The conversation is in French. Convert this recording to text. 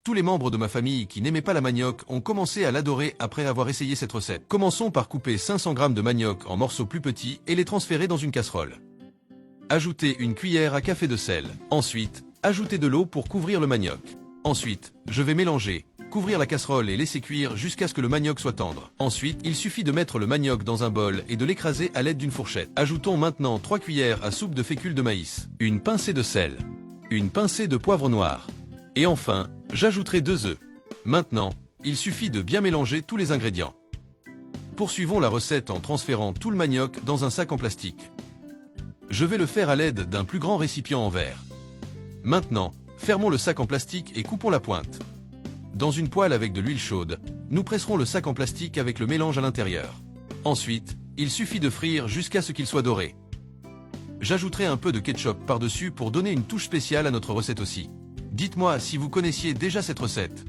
Tous les membres de ma famille qui n'aimaient pas la manioc ont commencé à l'adorer après avoir essayé cette recette. Commençons par couper 500 g de manioc en morceaux plus petits et les transférer dans une casserole. Ajoutez une cuillère à café de sel. Ensuite, ajoutez de l'eau pour couvrir le manioc. Ensuite, je vais mélanger, couvrir la casserole et laisser cuire jusqu'à ce que le manioc soit tendre. Ensuite, il suffit de mettre le manioc dans un bol et de l'écraser à l'aide d'une fourchette. Ajoutons maintenant 3 cuillères à soupe de fécule de maïs, une pincée de sel, une pincée de poivre noir. Et enfin, j'ajouterai 2 œufs. Maintenant, il suffit de bien mélanger tous les ingrédients. Poursuivons la recette en transférant tout le manioc dans un sac en plastique. Je vais le faire à l'aide d'un plus grand récipient en verre. Maintenant, fermons le sac en plastique et coupons la pointe. Dans une poêle avec de l'huile chaude, nous presserons le sac en plastique avec le mélange à l'intérieur. Ensuite, il suffit de frire jusqu'à ce qu'il soit doré. J'ajouterai un peu de ketchup par-dessus pour donner une touche spéciale à notre recette aussi. Dites-moi si vous connaissiez déjà cette recette.